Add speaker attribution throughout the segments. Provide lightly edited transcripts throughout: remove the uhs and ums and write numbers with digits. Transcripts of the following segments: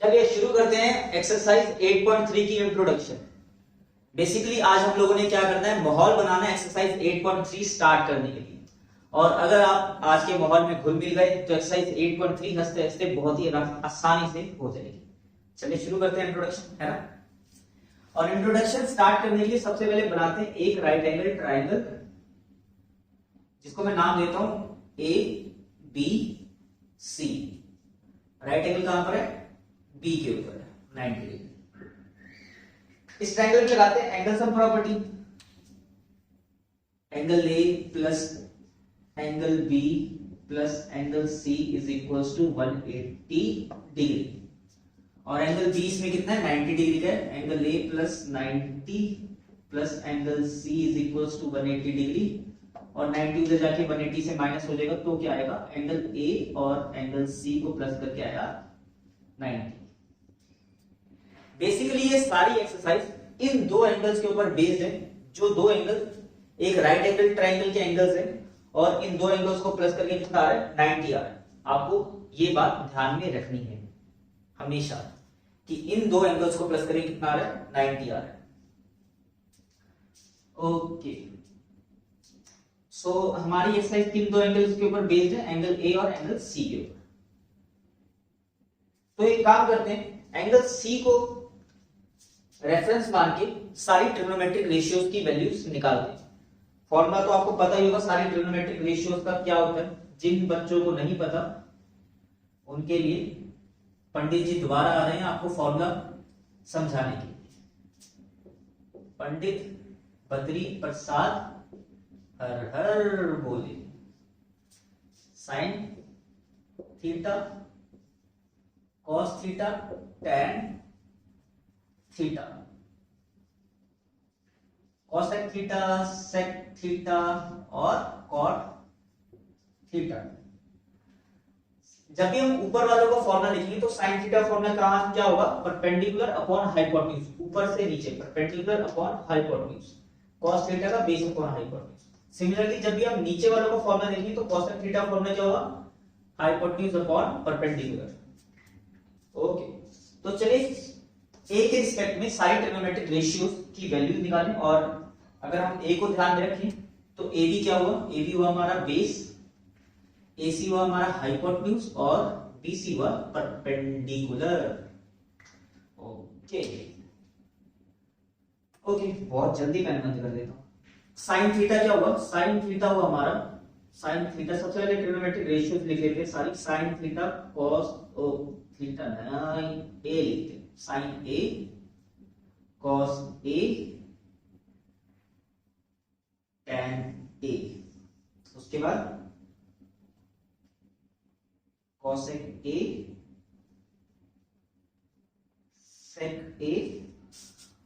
Speaker 1: चलिए शुरू करते हैं एक्सरसाइज 8.3 की इंट्रोडक्शन। बेसिकली आज हम लोगों ने क्या करना है, माहौल बनाना है एक्सरसाइज 8.3 स्टार्ट करने के लिए। और अगर आप आज के माहौल में घुल मिल गए तो एक्सरसाइज 8.3 हंसते हंसते बहुत ही आसानी से हो जाएगी। चलिए शुरू करते हैं इंट्रोडक्शन, है ना। और इंट्रोडक्शन स्टार्ट करने के लिए सबसे पहले बनाते हैं एक राइट एंगल ट्राइंगल, जिसको मैं नाम देता हूं A B C. Right angle कहां पर है, बी के ऊपर है, 90 डिग्री। इस ट्रायंगल में लगाते हैं angle sum property. Angle A plus angle B plus angle C is equals to 180 degree. और एंगल बी इसमें कितना है, 90 डिग्री का है। Angle A plus 90 plus angle C is equals to 180 degree. और 90 उधर जाके 180 से माइनस हो जाएगा तो क्या आएगा, एंगल ए और एंगल सी को प्लस करके आएगा 90। बेसिकली ये सारी एक्सरसाइज इन दो एंगल्स के ऊपर बेस्ड है। जो दो एंगल, एक राइट एंगल ट्रायंगल के एंगल्स है और इन दो एंगल्स को प्लस करके कितना आ रहा है, 90 आ रहा है। आपको ये बात ध्यान में रखनी है हमेशा कि इन दो एंगल्स को प्लस करके कितना आ रहा है, 90 आ रहा है। ओके, सो हमारी एक्सरसाइज किन दो एंगल्स के ऊपर बेस्ड है, एंगल ए और एंगल सी के ऊपर। तो एक काम करते हैं, एंगल सी को रेफरेंस मान के सारी ट्रिग्नोमेट्रिक रेशियोज की वैल्यूज निकालते हैं। फॉर्मूला तो आपको पता ही होगा सारी ट्रिग्नोमेट्रिक रेशियोज का क्या होता है। जिन बच्चों को नहीं पता उनके लिए पंडित जी दोबारा आ रहे हैं आपको फॉर्मूला समझाने के लिए। पंडित बद्री प्रसाद हर हर बोले। Sine theta cos theta tan theta, cosec theta sec theta और कॉट थीटा। जब भी हम ऊपर वालों का फॉर्मूला लिखेंगे तो साइन थीटा फॉर्मूला कहां क्या होगा, परपेंडिकुलर अपॉन हाइपोटेन्यूज, ऊपर से नीचे perpendicular upon hypotenuse. Cos theta का बेस अपॉन हाइपोटेन्यूज। सिमिलरली जब भी हम नीचे वालों का फॉर्मूला लिखेंगे तो कॉसेक थीटा फॉर्मूला क्या होगा, हाइपोटेन्यूज अपॉन परपेंडिकुलर। ओके, तो चलिए ए के रिस्पेक्ट में सारी ट्रिग्नोमेट्रिक रेशियोज की वैल्यू निकालें। और अगर हम ए को ध्यान में रखें तो ए बी क्या हुआ, ए बी हुआ हमारा बेस, ए सी हुआ हमारा हाइपोटेन्यूज और बी सी हुआ परपेंडिकुलर। ओके ओके, बहुत जल्दी मैंने बंद कर देता हूं। साइन थीटा क्या हुआ, साइन थीटा हुआ हमारा, साइन थीटा सबसे पहले ट्रिग्नोमेट्रिक रेशियोज लिख लेते हैं सारी। Sine theta cos theta A लिखते हैं, sine A cos A tan A. उसके बाद कॉसेक ए सेक ए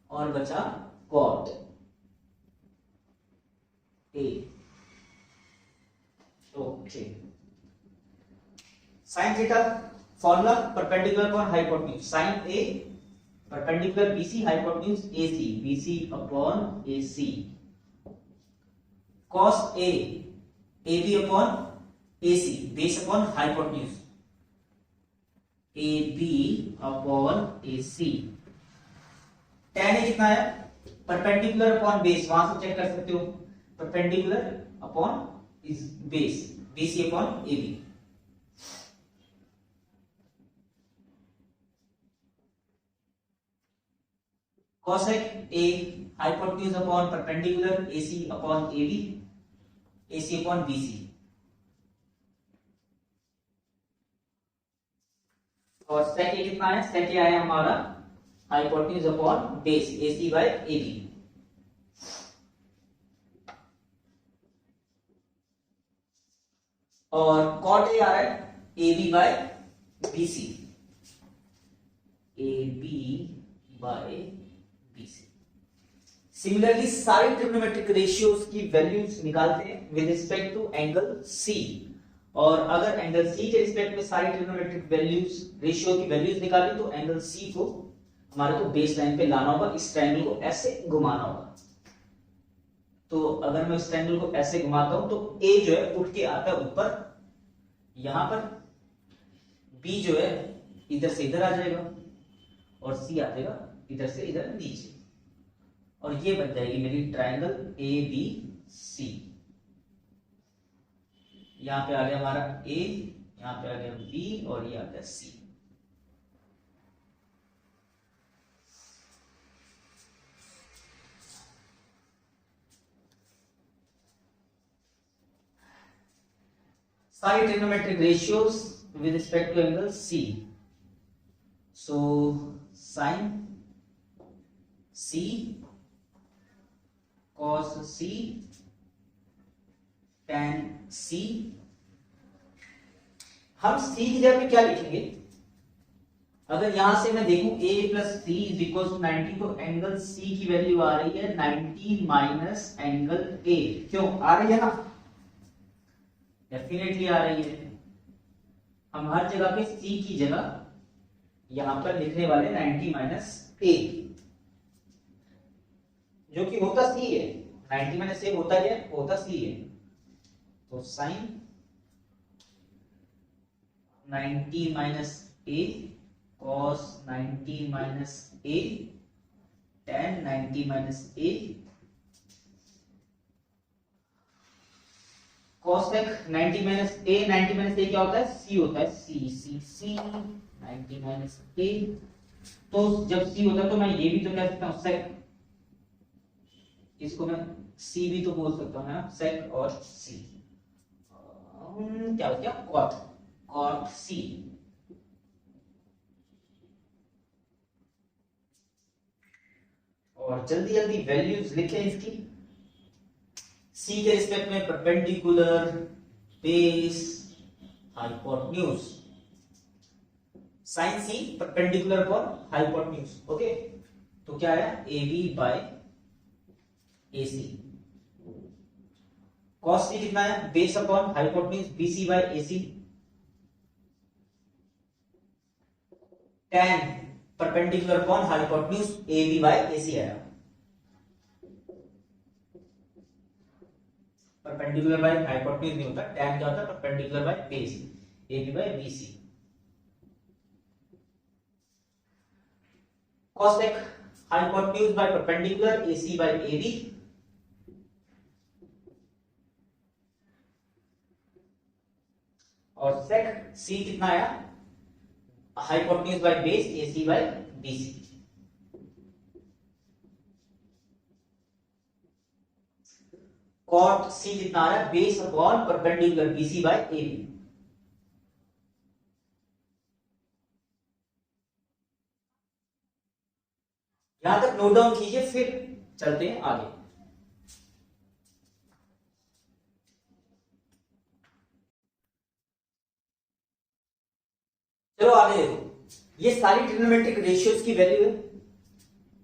Speaker 1: और बचा cot A. Okay, sine theta formula perpendicular upon hypotenuse, sine A perpendicular BC hypotenuse AC, BC upon AC. Cos A B upon AC, base upon hypotenuse A B upon AC. Tan A कितना है, perpendicular upon base, वहां से check कर सकते हो, perpendicular upon is base, BC upon A B. cosec A hypotenuse upon perpendicular AC upon AB, AC upon BC। और sec A कितना है, sec A आया हमारा hypotenuse upon base AC by AB। और cot A आ रहा है AB by BC, AB by similarly सारी trigonometric ratios की वैल्यूज निकालते हैं with respect to angle C. और अगर एंगल सी के रिस्पेक्ट में सारी ट्रिग्नोमेट्रिक वैल्यूज रेशियो की वैल्यूज निकाली तो एंगल सी को हमारे को बेस लाइन पे लाना होगा, इस ट्रायंगल को ऐसे घुमाना होगा। तो अगर मैं इस ट्रायंगल को ऐसे घुमाता हूं तो ए जो है उठ के आता है ऊपर यहां पर, बी जो है इधर से इधर आ जाएगा और सी आ जाएगा इधर से इधर नीचे, और ये बन जाएगी मेरी ट्रायंगल ए बी सी। यहां पे आ गया हमारा ए, यहां पे आ गया बी और ये आ गया सी। सारी trigonometric ratios with respect to angle C. So sin C cos C tan C। हम C की जगह पे क्या लिखेंगे? अगर यहां से मैं देखूं a plus C is equal to 90, तो एंगल C की वैल्यू आ रही है 90 माइनस एंगल A। क्यों आ रही है ना? डेफिनेटली आ रही है। हम हर जगह पे C की जगह यहां पर लिखने वाले 90 माइनस A, जो कि होता C है। 90 माइनस A होता क्या? होता C है। तो sine 90 minus A cos 90 minus A tan 90 minus A cosec 90 minus A। 90 minus A क्या होता है? C होता है। C 90 minus A। तो जब C होता है तो मैं ये भी तो कह सकता हूँ sec, इसको मैं C भी तो बोल सकता हूँ, है ना? sec और C क्या हो गया? cot C। और जल्दी जल्दी वैल्यूज लिखें इसकी। C के रिस्पेक्ट में perpendicular, base, hypotenuse. Sine C perpendicular upon hypotenuse. Okay, तो क्या है? AB by AC। cos C कितना है? Base upon hypotenuse BC by AC। tan perpendicular upon hypotenuse AB by AC आया। परपेंडिकुलर बाय हाइपोटेन्यूज नहीं होता, tan क्या होता है? Perpendicular by base, AB by BC। cosec hypotenuse by perpendicular, AC by AB। और sec C कितना आया? Hypotenuse by base, AC by BC। cot C कितना आ रहा है? Base upon perpendicular, BC by AB। यहां तक नोट डाउन कीजिए, फिर चलते हैं आगे। चलो आगे देखो, ये सारी ट्रिग्नोमेट्रिक रेशियोज की वैल्यू है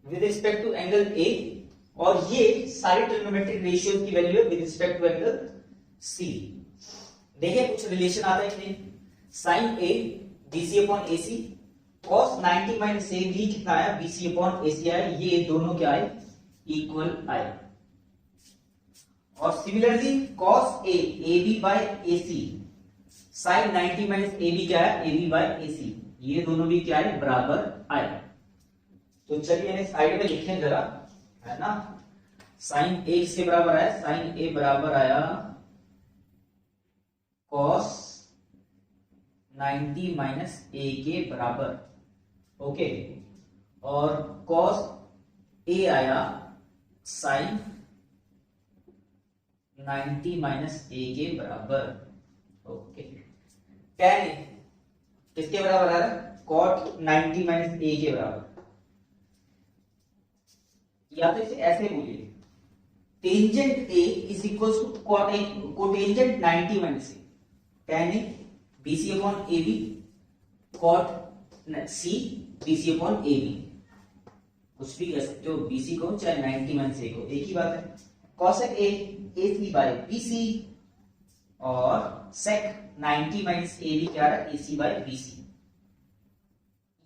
Speaker 1: with respect to angle A, और ये सारी ट्रिग्नोमेट्रिक रेशियोज की वैल्यू है with respect to angle C। देखिए कुछ रिलेशन आता है कि नहीं? Sine A BC upon AC, cos 90 minus A भी कितना आया? BC अपॉन AC आया। ये दोनों क्या आए? इक्वल आए। और similarly cos A AB by AC, sine 90 minus AB क्या है? AB by AC। ये दोनों भी क्या है? बराबर आए। तो चलिए इन्हें साइड में लिखें जरा, है ना? साइन A किसके बराबर आया? साइन A बराबर आया cos 90 माइनस A के बराबर। ओके, और cos A आया साइन 90 माइनस A के बराबर। ओके, tan A किसके बराबर आ रहा है? cot 90 माइनस A के बराबर। या तो इसे ऐसे बोलिए, tangent A is equal to cotangent 90 minus A, tan A BC upon AB, cot C BC upon AB। कुछ भी कह सकते हो, BC को चाहे 90 माइनस A को, एक ही बात है। cosec A AC by BC, और sec 90 माइनस AB क्या है? AC by BC।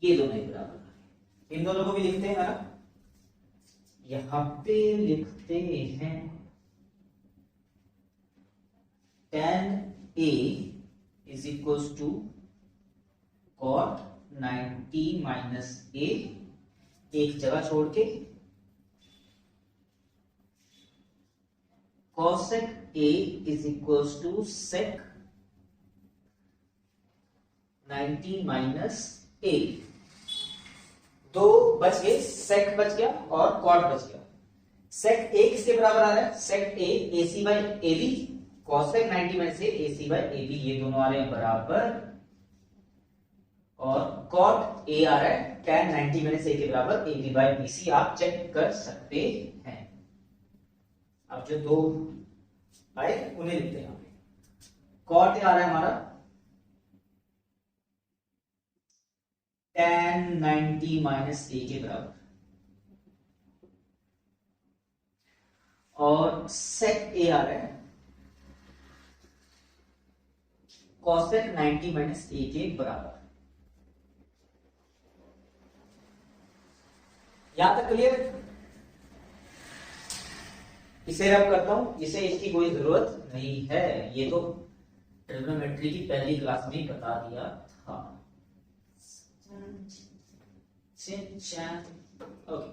Speaker 1: ये दोनों एक बराबर। इन दोनों को भी लिखते हैं ना, यहां पे लिखते हैं A is equal to cot 90 minus A, एक जगह छोड़ के cosec A is equal to sec 90 minus A. दो बच गए, सेक बच गया और कॉट बच गया। सेक ए किसके बराबर आ रहा है? सेक ए AC by AB, cosec 90 minus A AC by AB, ये दोनों आ रहे हैं बराबर। और कॉट ए आ रहा है tan 90 माइनस ए के बराबर AB बाई BC, आप चेक कर सकते हैं। अब जो दो आए उन्हें लिखते हैं। कॉट ए आ रहा है हमारा tan 90 माइनस ए के बराबर, और सेक ए आ रहा है कॉसेक 90 माइनस ए के बराबर। यहां तक क्लियर? इसे रब करता हूं, इसे इसकी कोई जरूरत नहीं है, ये तो ट्रिग्नोमेट्री की पहली क्लास में बता दिया था। ओके,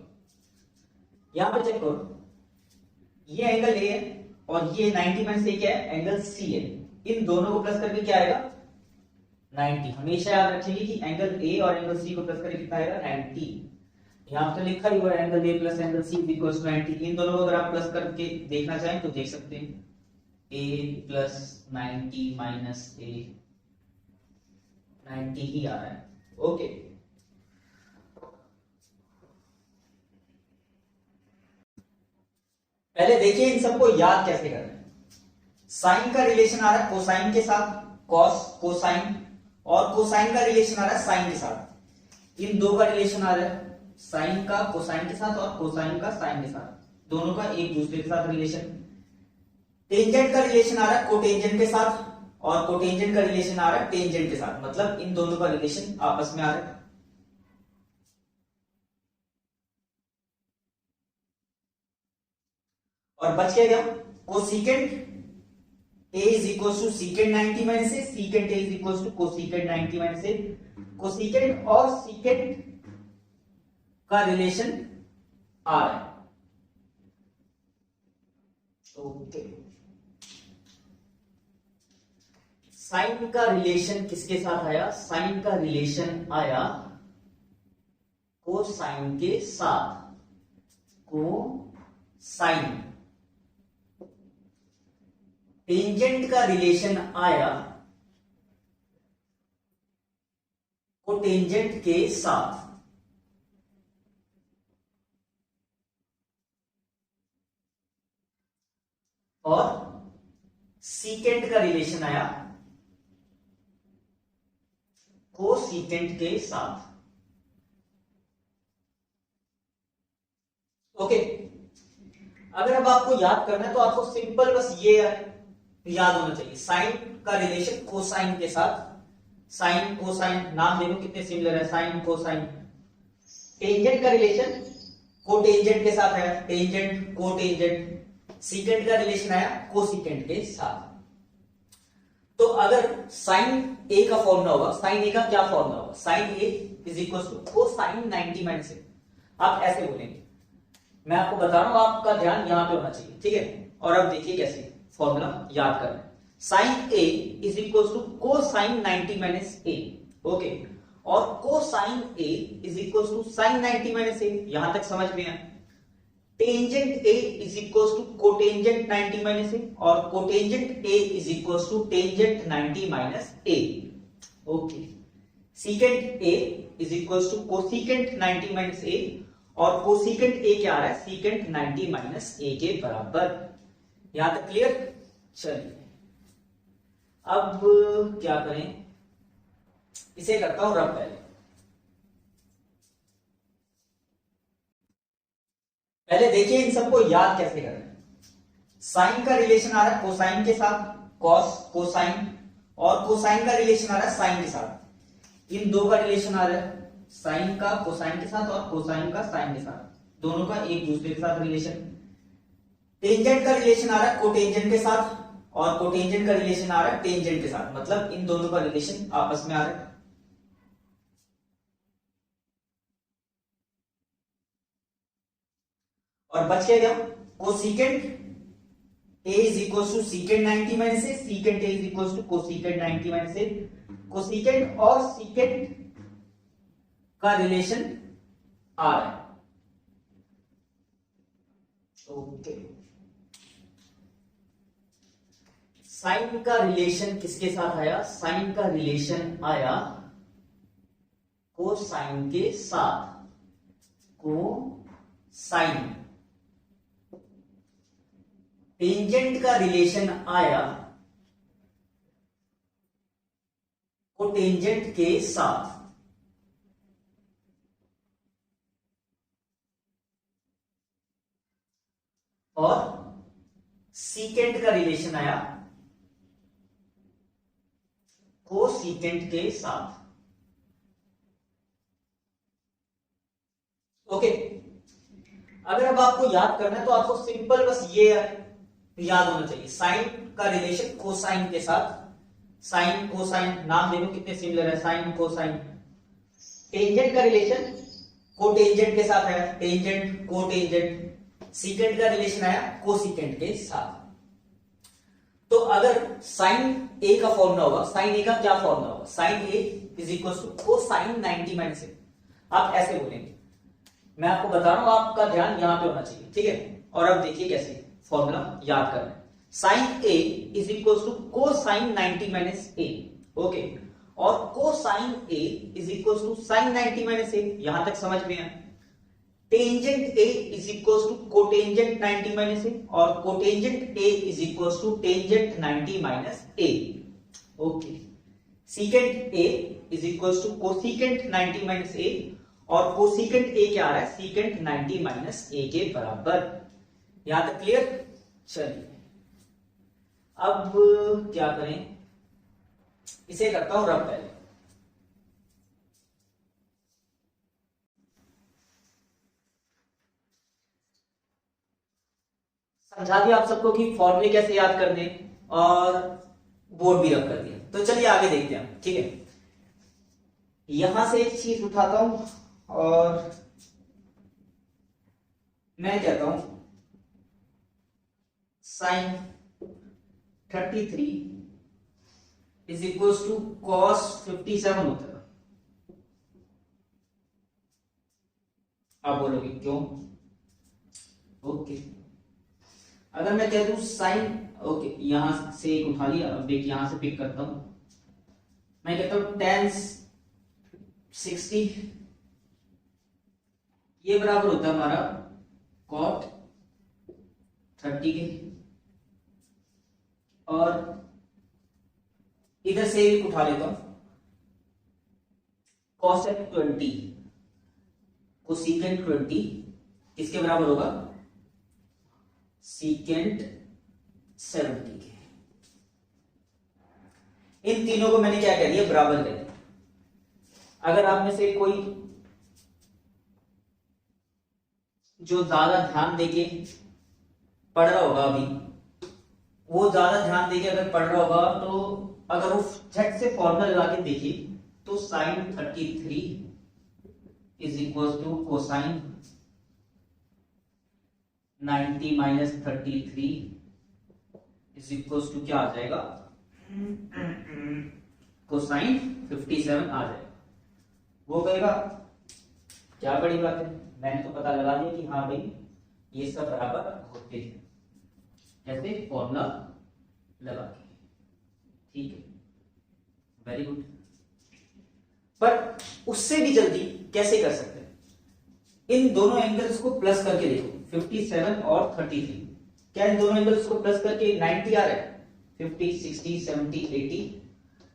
Speaker 1: यहां पर चेक करो, ये एंगल ए है और ये 90 माइनस ए क्या है? एंगल सी है। इन दोनों को प्लस करके क्या आएगा? 90। हमेशा याद रखेंगे कि एंगल ए और एंगल सी को प्लस करके कितना आएगा? 90। यहां तो लिखा ही हुआ है angle A plus angle C equals 90। इन दोनों को अगर आप प्लस करके देखना चाहें तो देख सकते हैं, ए प्लस 90 माइनस ए 90 ही आ रहा है। ओके, पहले देखिए इन सबको याद कैसे करना है। साइन का रिलेशन आ रहा है कोसाइन के साथ, कॉस कोसाइन, और कोसाइन का रिलेशन आ रहा है साइन के साथ। इन दो का रिलेशन आ रहा है साइन का कोसाइन के साथ और कोसाइन का साइन के साथ, दोनों का एक दूसरे के साथ रिलेशन। टेंजेंट का रिलेशन आ रहा है कोटेंजेंट के साथ, और कोटेंजेंट का रिलेशन आ रहा है टेंजेंट के साथ, मतलब इन दोनों का रिलेशन आपस में आ रहा है। और बच गया cosecant A is equal to secant 90 minus A, secant A is equal to cosecant 90 minus A. Cosecant और सीकेंट का रिलेशन आ रहा है। ओके, साइन का रिलेशन किसके साथ आया? साइन का रिलेशन आया कोसाइन के साथ, कोसाइन। टेंजेंट का रिलेशन आया कोटेंजेंट के साथ, और सीकेंट का रिलेशन आया कोसीकेंट के साथ। ओके, अगर अब आपको याद करना है तो आपको सिंपल बस ये याद होना चाहिए, साइन का रिलेशन कोसाइन के साथ। साइन कोसाइन, नाम देखो कितने सिमिलर है, साइन कोसाइन। टेंजेंट का रिलेशन कोटेंजेंट के साथ है, टेंजेंट कोटेंजेंट। सीकेंट का रिलेशन आया कोसिकेंट के साथ। तो अगर साइन ए का फॉर्मूला होगा, साइन ए का क्या फॉर्मूला होगा? Sine A is equal to cosine 90 minus A. आप ऐसे बोलेंगे, मैं आपको बता रहा हूं, आपका ध्यान यहां पे होना चाहिए, ठीक है? और अब देखिए कैसे फॉर्मूला याद करना है। Sine A is equal to cosine 90 minus A. Okay, और cosine A is equal to sine 90 minus A. यहां तक समझ में आया? Tangent A is equal to cotangent 90 minus A, और cotangent A is equal to tangent 90 minus A. Okay, secant A is equal to cosecant 90 minus A, और cosecant ए क्या आ रहा है? सीकेंट 90 माइनस ए के बराबर। यहां तक क्लियर? चलिए अब क्या करें, इसे करता हूं रब। पहले देखिए इन सबको याद कैसे करना है। साइन का रिलेशन आ रहा है कोसाइन के साथ, कॉस कोसाइन, और कोसाइन का रिलेशन आ रहा है साइन के साथ। इन दो का रिलेशन आ रहा है साइन का कोसाइन के साथ और कोसाइन का साइन के साथ, दोनों का एक दूसरे के साथ रिलेशन। टेंजेंट का रिलेशन आ रहा है कोटेंजेंट के साथ, और कोटेंजेंट का रिलेशन आ रहा है टेंजेंट के साथ, मतलब इन दोनों का रिलेशन आपस में आ रहा है। और बच गया क्या, cosecant a is equal to secant 90 minus A, secant a is equal to cosecant 90 minus A. Cosecant और सीकेंट का रिलेशन आ रहा है। ओके, साइन का रिलेशन किसके साथ आया, साइन का रिलेशन आया कोसाइन के साथ, कोसाइन। टेंजेंट का रिलेशन आया कोटेंजेंट के साथ, और सीकेंट का रिलेशन आया कोसीकेंट के साथ। ओके, अगर अब आपको याद करना है तो आपको सिंपल बस ये याद होना चाहिए, साइन का रिलेशन कोसाइन के साथ, साइन कोसाइन, नाम देखो कितने सिमिलर है, साइन कोसाइन। टेंजेंट का रिलेशन कोटेंजेंट के साथ है, टेंजेंट कोटेंजेंट। सीकेंट का रिलेशन आया कोसीकेंट के साथ। तो अगर साइन ए का फॉर्मूला होगा, साइन ए का क्या फॉर्मूला होगा, sine A is equal to cosine 90 minus A. आप ऐसे बोलेंगे, मैं आपको बता रहा हूं, आपका ध्यान यहां पे होना चाहिए, ठीक है। और अब देखिए कैसे फॉर्मूला याद करना है, sine A is equal to cosine 90 minus A. Okay, और cosine A is equal to sine 90 minus A, यहां तक समझ में है। Tangent A is equal to cotangent 90 minus A, और cotangent A is equal to tangent 90 minus A. Okay, secant A is equal to cosecant 90 minus A, और cosecant ए क्या आ रहा है, सीकेंट 90 माइनस ए के बराबर। यहां तक क्लियर। चलिए अब क्या करें, इसे करता हूं रब पहले। समझा दिया आप सबको कि फॉर्मूले कैसे याद करने, और बोर्ड भी रब कर दिया। तो चलिए आगे देखते हैं, ठीक है। यहां से एक चीज उठाता हूं और मैं कहता हूं sine 33 is equal to cos 57 होता है। आप बोलोगे क्यों? ओके, अगर मैं कह दूं साइन, ओके यहां से एक उठा लिया, अब एक यहां से पिक करता हूं, मैं कहता हूं tan 60 ये बराबर होता है हमारा cot 30 के, और इधर से एक उठा लेता हूं cosec 20, कोसेकेंट 20 किसके बराबर होगा, सीकेंट 70 के। इन तीनों को मैंने क्या कह दिया, बराबर कर दिया। अगर आप में से कोई जो ज्यादा ध्यान देके पढ़ रहा होगा अभी, वो ज्यादा ध्यान देके अगर पढ़ रहा होगा, तो अगर वो झट से फॉर्मूला लगा के देखिए, तो sine 33 is equal to cosine 90 minus 33 is equal to क्या आ जाएगा, कोसाइन 57 आ जाएगा। वो कहेगा क्या बड़ी बात है, मैंने तो पता लगा दिया कि हाँ भाई ये सब बराबर होते हैं, ऐसे फॉर्मूला लगा के, ठीक है, वेरी गुड। पर उससे भी जल्दी कैसे कर सकते हैं, इन दोनों एंगल्स को प्लस करके देखो, 57 और 33, क्या इन दोनों एंगल्स को प्लस करके 90 आ रहा है, 50, 60, 70, 80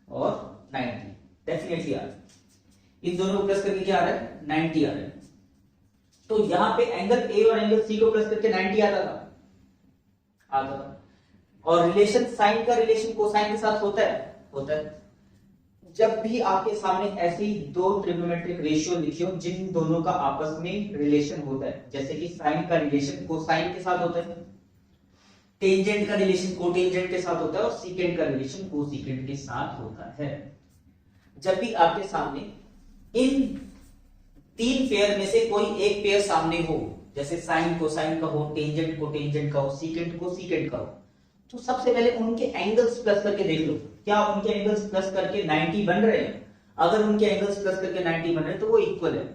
Speaker 1: और 90 डेफिनेटली आ रहा है। इन दोनों को प्लस करके क्या आ रहा है, 90 आ रहा है। तो यहां पे एंगल ए और एंगल सी को प्लस करके 90 आता था। और रिलेशन, साइन का रिलेशन कोसाइन के साथ होता है। जब भी आपके सामने ऐसी दो ट्रिग्नोमेट्रिक रेशियो लिखियो जिन दोनों का आपस में रिलेशन होता है, जैसे कि साइन का रिलेशन कोसाइन के साथ होता है, टेंजेंट का रिलेशन कोटेंजेंट के साथ होता है और सीकेंट का रिलेशन कोसीकेंट के साथ होता है। जब भी आपके सामने इन तीन पेयर में से कोई एक पेयर सामने हो, जैसे साइन कोसाइन का हो, टेंजेंट कोटेंजेंट का हो, सीकेंट कोसीकेंट का हो, तो सबसे पहले उनके एंगल्स प्लस करके देख लो, क्या उनके एंगल्स प्लस करके 90 बन रहे हैं? अगर उनके एंगल्स प्लस करके 90 बन रहे हैं तो वो इक्वल है।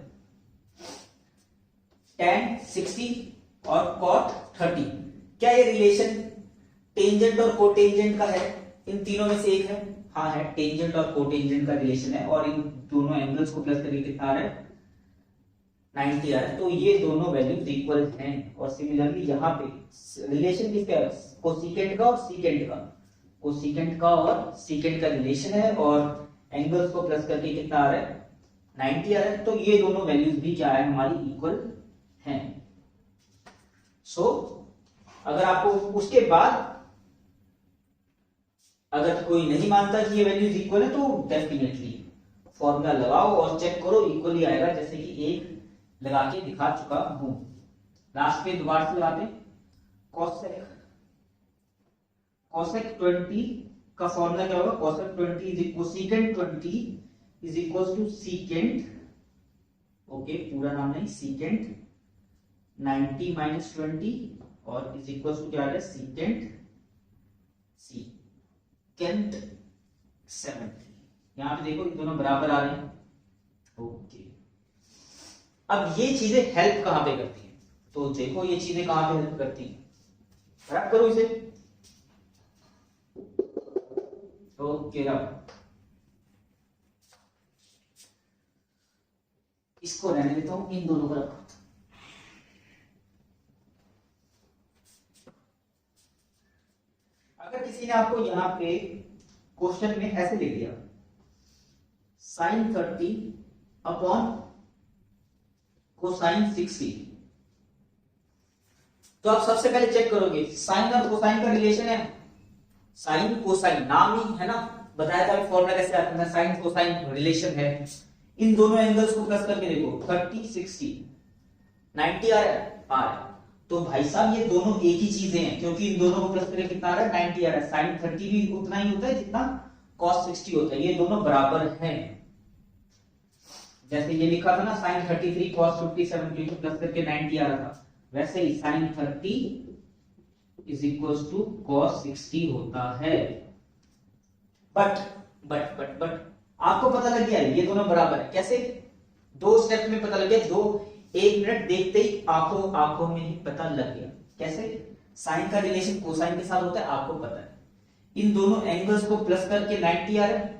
Speaker 1: tan 60 और cot 30, क्या ये रिलेशन टेंजेंट और कोटेंजेंट का है? इन तीनों में से एक है? हाँ है, टेंजेंट और कोटेंजेंट का रिलेशन है और इन दोनों एंगल्स को प्लस करके कितना आ रहा है? 90 आ रहा है। तो ये दोनों वैल्यूज इक्वल हैं। और सिमिलरली यहाँ पे रिलेशन किसका है? कोसिकेंट का और सीकेंट का, कोसिकेंट का और सीकेंट का रिलेशन है और एंगल्स को प्लस करके कितना आ रहा है? 90 आ रहा है। तो ये दोनों वैल्यूज भी क्या है? हमारी इक्वल हैं। सो अगर आपको उसके बाद अगर कोई नहीं मानता कि ये वैल्यूज इक्वल है तो डेफिनेटली फॉर्मूला लगाओ और चेक करो, इक्वली आएगा, जैसे कि एक लगा के दिखा चुका हूं। लास्ट पे दोबारा से लगाते हैं। cosec 20 का फॉर्मूला क्या होगा? cosec 20 is cosecant 20 is equal to secant, okay पूरा नाम नहीं, सीकेंट 90 माइनस 20 और इज इक्वल टू क्या आ गया? सीकेंट 70। यहां पे देखो ये दोनों बराबर आ रहे हैं, ओके। अब ये चीजें हेल्प कहां पे करती हैं? तो देखो ये चीजें कहां पे हेल्प करती हैं, रब करो इसे, ओके रब। इसको रहने देता हूं, इन दोनों को रखो। अगर किसी ने आपको यहां पे क्वेश्चन में ऐसे लिख दिया sin 30 अपॉन कोसाइन 60, तो आप सबसे पहले चेक करोगे साइन और कोसाइन का रिलेशन है। साइन कोसाइन नाम ही है ना, बताया था फॉर्मूला कैसे आता है, साइन कोसाइन रिलेशन है। इन दोनों एंगल्स को प्लस करके देखो, 30 60 90 आ रहा है। तो भाई साहब ये दोनों एक ही चीजें हैं, क्योंकि इन दोनों को प्लस करके कितना आ रहा है? 90 आ रहा है। साइन 30 भी उतना ही होता है जितना cos 60 होता है, ये दोनों बराबर हैं। जैसे ये लिखा था ना sin 33 cos 57 क्योंकि प्लस करके 90 आ रहा था, वैसे ही sin 30 is equal to cos 60 होता है। बट आपको पता लग गया ये दोनों बराबर है। कैसे? दो स्टेप में पता लग गया, एक मिनट देखते ही आंखों में ही पता लग गया। कैसे? साइन का रिलेशन कोसाइन के साथ होता है, आपको पता है। इन दोनों एंगल्स को प्लस करके 90 आ रहा है।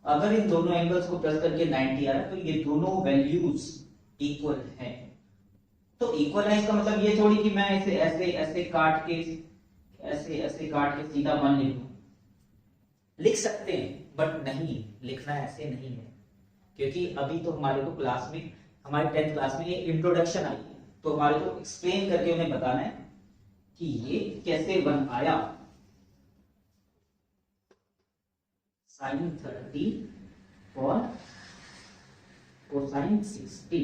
Speaker 1: अगर इन दोनों एंगल्स को प्लस करके 90 आ रहा है तो ये दोनों वैल्यूज इक्वल हैं। तो इक्वल है इसका मतलब ये थोड़ी कि मैं इसे ऐसे ऐसे काट के सीधा 1 लिख दूं। लिख सकते हैं बट नहीं, लिखना ऐसे नहीं है, क्योंकि अभी तो हमारे को क्लास में, हमारे 10th क्लास में ये इंट्रोडक्शन आई है, तो हमारे को एक्सप्लेन करके उन्हें बताना है कि ये कैसे बन आया। साइन 30 और कोसाइन 60,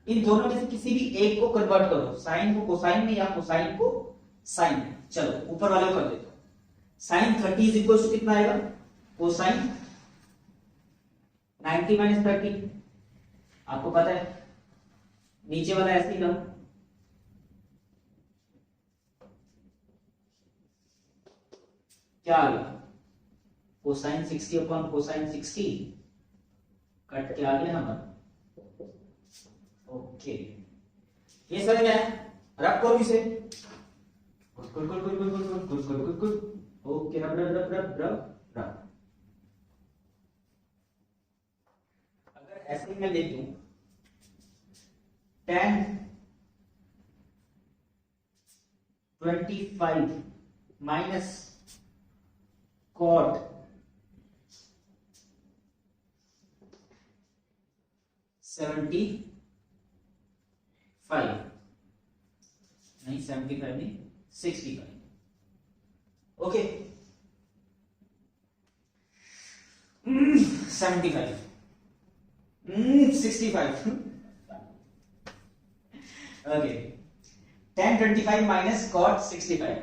Speaker 1: इन दोनों में से किसी भी एक को कन्वर्ट करो, साइन को कोसाइन में या कोसाइन को साइन में। चलो ऊपर वाले को कर देता हूं। साइन 30 इज इक्वल टू कितना आएगा? कोसाइन 90 माइनस 30, आपको पता है। नीचे वाला ऐसे ही लो, क्या आ गया? कोसाइन 60 अपॉन कोसाइन 60 कट के आ गया नंबर, ओके। ये समझ में आया? रब करो इसे, ओके रब रब रब रब रब रब। अगर ऐसे मैं लिख दूं tan 25 माइनस cot 75 नहीं 75 नहीं 65, okay 75 65 okay. tan 25 minus cot 65,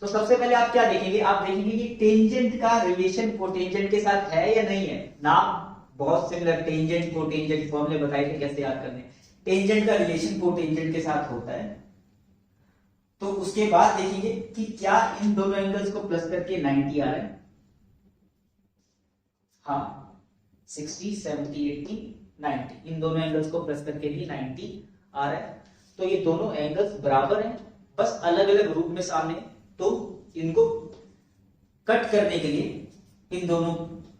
Speaker 1: तो सबसे पहले आप क्या देखेंगे, आप देखेंगे कि टेंजेंट का रिलेशन कोटेंजेंट के साथ है या नहीं है। नाम बहुत सिमिलर, टेंजेंट कोटेंजेंट फॉर्मूले बताए थे कैसे याद करने। टेंजेंट का रिलेशन कोटेंजेंट के साथ होता है। तो उसके बाद देखेंगे कि क्या इन दोनों एंगल्स को प्लस करके 90 आ रहा है। हाँ 60, 70, 80, 90 इन दोनों एंगल्स को प्लस करके भी 90 आ रहा है। तो ये दोनों एंगल्स बराबर हैं, बस अलग अलग रूप में सामने। तो इनको कट करने के लिए इन दोनों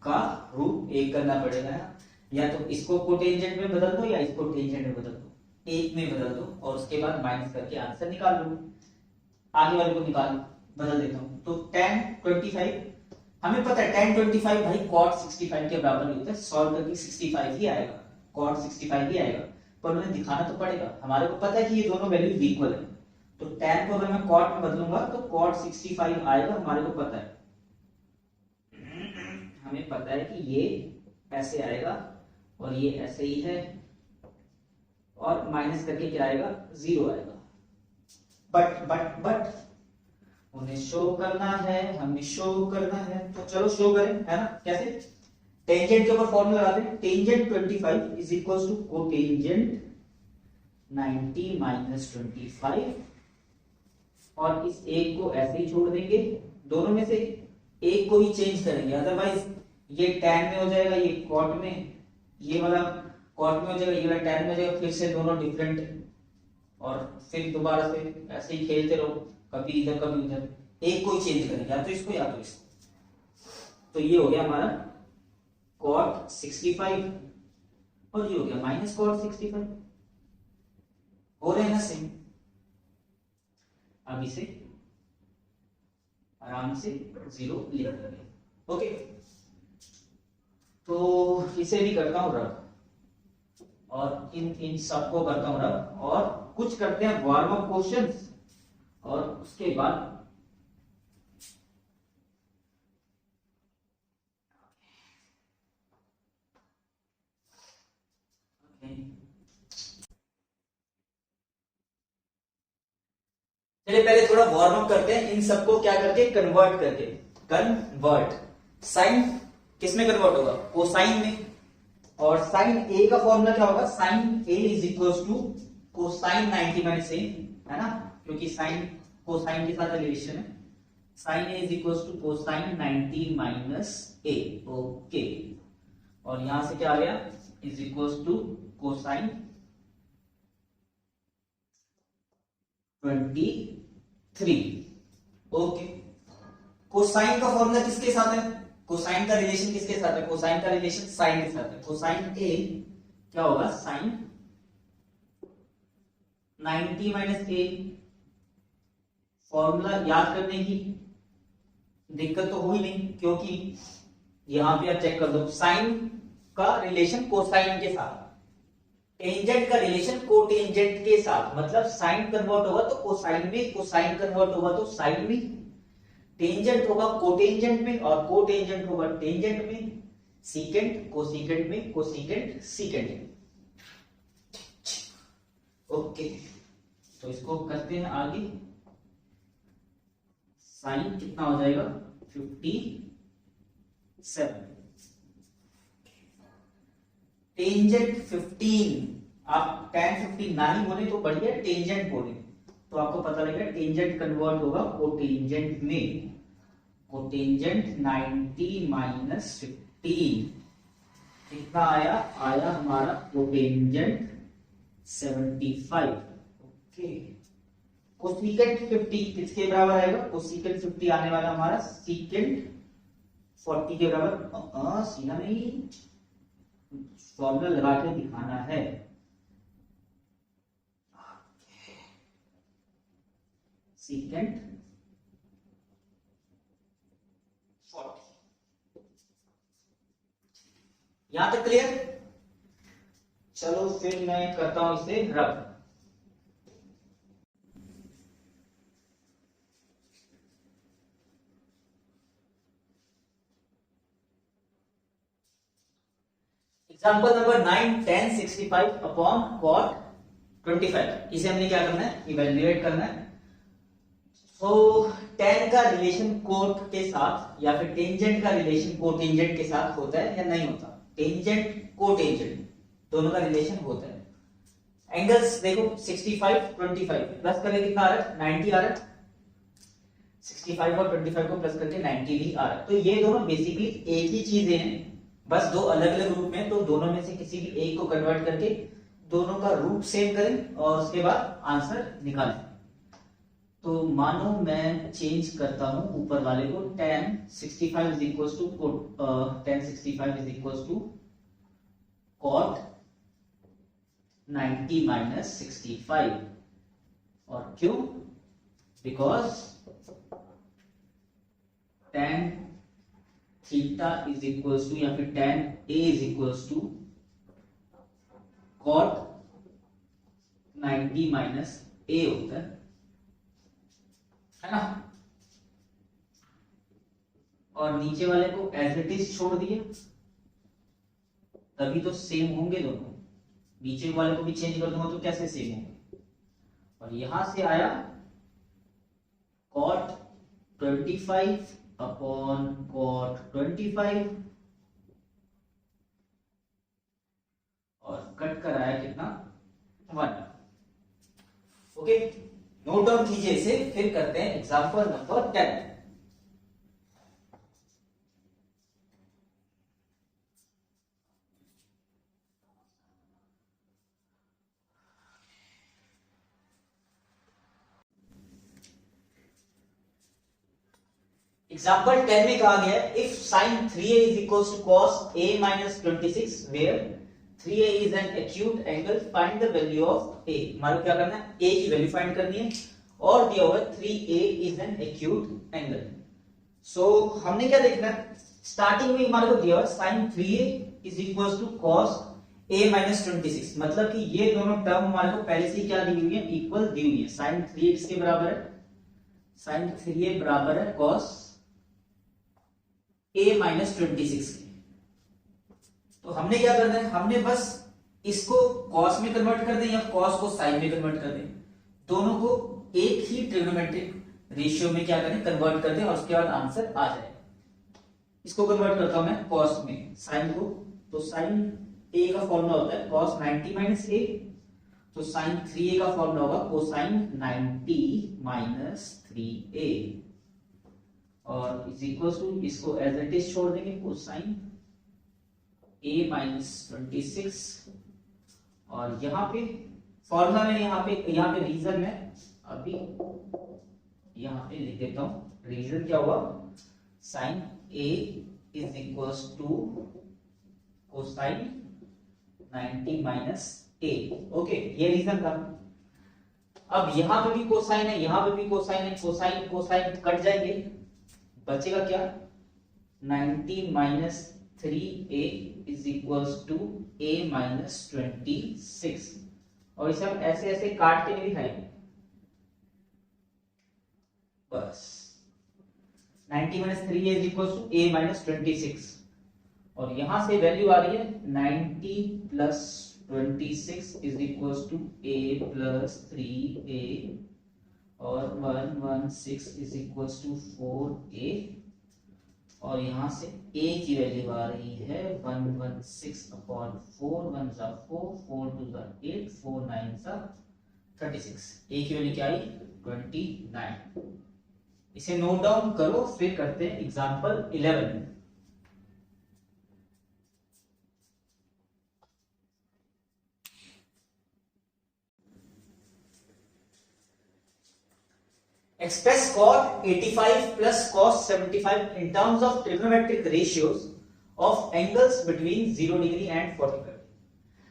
Speaker 1: का रूप एक करना पड़ेगा, या तो इसको कोटेंजेंट में बदल दो या इसको टेंजेंट में बदल दो, एक में बदल दो और उसके बाद माइनस करके आंसर निकाल लो। आगे वाले को निकाल बदल देता हूं। तो tan 25, हमें पता है tan 25 भाई cot 65 के बराबर ही होता है। सॉल्व करके 65 ही आएगा, cot 65 ही आएगा, पर उन्हें दिखाना तो पड़ेगा। हमारे को पता है कि ये दोनों वैल्यू इक्वल है, तो tan को अगर मैं cot में बदलूंगा तो cot 65 आएगा, हमारे को पता है। हमें पता है कि ये ऐसे आएगा और ये ऐसे ही है, और माइनस करके क्या आएगा, 0 आएगा। बट उन्हें शो करना है, हमें शो करना है, तो चलो शो करें, है ना। कैसे, टेंजेंट के ऊपर फॉर्मूला लगाते हैं। Tangent 25 is equal to cotangent 90 minus 25, और इस एक को ऐसे ही छोड़ देंगे, दोनों में से एक को ही चेंज करेंगे, अदरवाइज ये tan में हो जाएगा, ये cot में, ये वाला cot में हो जाएगा, ये वाला tan में हो जाएगा, फिर से दोनों डिफरेंट, और फिर दोबारा से ऐसे ही खेलते रहो, कभी इधर कभी उधर, एक को ही चेंज करेंगे, या तो इसको या तो इसको। तो ये हो गया हमारा cot 65 और ये हो गया माइनस cot 65, हो रहे हैं ना सेम। अब इसे आराम से 0 लिख देंगे। ओके, तो इसे भी करता हूं रब, और इन सबको करता हूं रब, और कुछ करते हैं वार्म अप क्वेश्चंस, और उसके बाद चलिए पहले थोड़ा वार्म अप करते हैं, इन सबको क्या करके कन्वर्ट करके। कन्वर्ट, साइन किस में कन्वर्ट होगा, कोसाइन में, और साइन ए का फॉर्मूला क्या होगा, sine A is equal to cosine 90 minus A, है ना, क्योंकि साइन कोसाइन के साथ रिलेशन है। Sine A is equal to cosine 90 minus A, okay, और यहां से क्या आ गया, is equal to cosine 23, okay. Cosine का फॉर्मूला किसके साथ है, कोसाइन का रिलेशन किसके साथ है, कोसाइन का रिलेशन साइन के साथ है। कोसाइन ए क्या होगा, साइन 90 माइनस ए। फॉर्मूला याद करने की दिक्कत तो हुई नहीं, क्योंकि यहां पे आप चेक कर दो, साइन का रिलेशन कोसाइन के साथ, टेंजेंट का रिलेशन कोटेंजेंट के साथ, मतलब साइन कन्वर्ट होगा तो कोसाइन में, कोसाइन कन्वर्ट होगा तो साइन में, टेंजेंट होगा कोटेंजेंट में, और कोटेंजेंट होगा टेंजेंट में, सीकेंट कोसीकेंट में, कोसीकेंट सीकेंट में। ओके, तो इसको करते हैं आगे। साइन कितना हो जाएगा, 57, टेंजेंट 15, आप tan 15 ना ही बोले तो बढ़िया, टेंजेंट बोले तो आपको पता लगेगा टेंजेंट कन्वर्ट होगा कोटेंजेंट में। कोटेंजेंट 90 माइनस 15 कितना आया, आया हमारा कोटेंजेंट 75, ओके। कोसीकेंट 50 किसके बराबर आएगा, कोसीकेंट 50 आने वाला हमारा सीकेंट 40 के बराबर। सीधा नहीं, फॉर्मूला लगा के दिखाना है। सीकेंट 40, यहां तक क्लियर। चलो फिर मैं करता हूं इसे रब। Example number 9, tan 65 upon cot 25, इसे हमने क्या करना है, इवेल्युएट करना है। सो tan का रिलेशन कोट के साथ या फिर टेंजेंट का रिलेशन कोटेंजेंट के साथ होता है या नहीं होता? टेंजेंट कोटेंजेंट दोनों का रिलेशन होता है। एंगल्स देखो 65 25 प्लस करके कितना आ रहा है? 90 आ रहा है। 65 और 25 को प्लस करके 90 भी आ रहा है। तो ये दोनों बेसिकली एक ही चीजें हैं, बस दो अलग अलग रूप में। तो दोनों में से किसी भी एक को कन्वर्ट करके दोनों का रूप सेम करें और उसके बाद आंसर निकालें। तो मानो मैं चेंज करता हूं ऊपर वाले को, tan 65 is equal to tan 65 is equal to cot 90 minus 65। और क्यों? Because tan theta is equal to या फिर tan a is equal to cot 90 minus a होता है ना। और नीचे वाले को एज इट इज छोड़ दिए, तभी तो सेम होंगे दोनों। नीचे वाले को भी चेंज कर दूंगा तो कैसे सेम होंगे? और यहां से आया cot 25 अपॉन cot 25 और कट कर आया कितना? 1। ओके, नोट डाउन कीजिए इसे, फिर करते हैं एग्जांपल नंबर 10। एग्जाम्पल 10 में कहा गया है if sin 3a is equals to cos a minus 26 where 3a is an acute angle find the value of a। हमारे क्या करना है? a की वैल्यू फाइंड करनी है और दिया हुआ 3a is an acute angle। सो हमने क्या देखना है? स्टार्टिंग में हमारे को दिया हुआ sin 3a is equals to cos a minus 26, मतलब कि ये दोनों टर्म हमारे को पहले से क्या दी हुई है? इक्वल दी हुई है। sin 3a किसके बराबर है? sin 3a बराबर है cos a माइनस 26 के। तो हमने क्या करना है? हमने बस इसको cos में कन्वर्ट कर दें या cos को sin में कन्वर्ट कर दें, दोनों को एक ही ट्रिग्नोमेट्रिक रेशियो में क्या करें? कन्वर्ट कर दें और उसके बाद आंसर आ जाए। इसको कन्वर्ट करता हूं मैं cos में sin को, तो sin a का फॉर्मूला होता है cos 90 माइनस a, तो sin 3a का फॉर्मूला होगा cosine 90 माइनस 3a और इज इक्वल टू, इसको एज इट इज छोड़ देंगे, कोसाइन a माइनस 26। और यहाँ पे फॉर्मूला में यहाँ पे रीजन में अभी यहाँ पे लिख देता हूं। रीजन क्या हुआ? Sine a is equal to cosine 90 minus a। Okay, ये रीजन था। अब यहाँ पे भी कोसाइन है, यहाँ पे भी कोसाइन है, कोसाइन कोसाइन कट जाएंगे, बचेगा क्या? 90 minus 3a is equals to a minus 26। और इसे हम ऐसे ऐसे काट के नहीं दिखाएंगे, बस 90 minus 3a is equals to a minus 26। और यहां से वैल्यू आ रही है 90 plus 26 is equals to a plus 3a और 116 इज इक्वल्स टू 4a। और यहां से a की वैल्यू आ रही है 116 अपॉन 4, 1 जा 4, 4 2 जा 8, 4 9 जा 36। a की वैल्यू क्या आई? 29। इसे नोट डाउन करो, फिर करते हैं example 11। Express cot 85 plus cos 75 in terms of trigonometric ratios of angles between 0 degree and 45।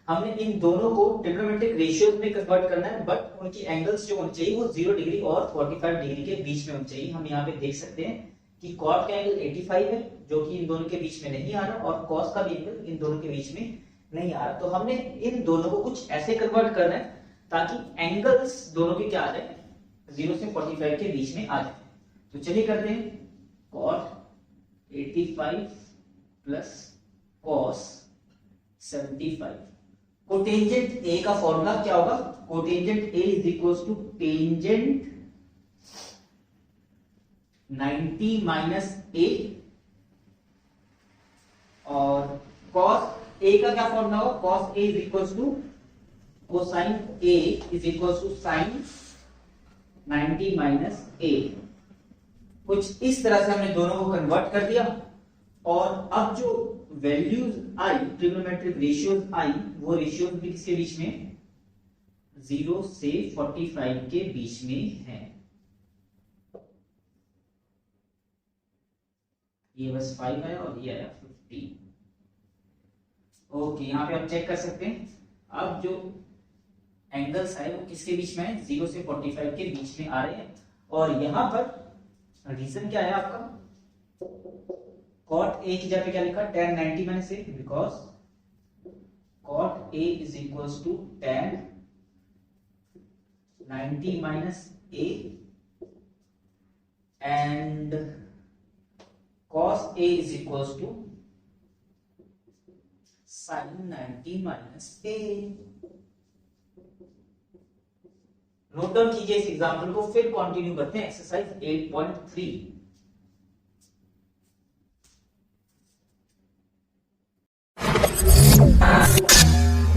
Speaker 1: हमने इन दोनों को ट्रिग्नोमेट्रिक रेशियोज में कन्वर्ट करना है, बट उनकी एंगल्स जो होनी चाहिए वो 0 डिग्री और 45 डिग्री के बीच में होनी चाहिए। हम यहाँ पे देख सकते हैं कि cot का एंगल 85 है जो कि इन दोनों के बीच में नहीं आ रहा, और cos का भी एंगल इन दोनों के बीच में नहीं आ रहा। तो हमने इन दोनों को कुछ ऐसे कन्वर्ट करना है ताकि एंगल्स दोनों के क्या आ जाए? 0 से 45 के बीच में आ जाए। तो चलिए करते हैं cot 85 plus cos 75। Cotangent a का फॉर्मूला क्या होगा? Cotangent a is equal to tangent 90 minus A, और कॉस ए का क्या फॉर्मूला होगा, cos A is equal to cosine A is equal to sine 90 minus A. कुछ इस तरह से हमने दोनों को कन्वर्ट कर दिया, और अब जो वैल्यूज आई, ट्रिग्नोमेट्रिक रेशियोज आई, वो रेशियोज भी किसके बीच में, 0 से 45 के बीच में है। ये बस 5 आया और ये आया 50। ओके, यहाँ पे आप चेक कर सकते हैं अब जो एंगल्स है वो किसके बीच में है, 0 से 45 के बीच में आ रहे हैं। और यहां पर रीजन क्या है आपका, cot a की जगह पे क्या लिखा, tan 90 minus A, because cot a is equals to tan 90 minus A and cos a is equals to sin 90 minus A. Note down कीजिए इस एग्जांपल को, फिर कंटिन्यू करते हैं एक्सरसाइज 8.3।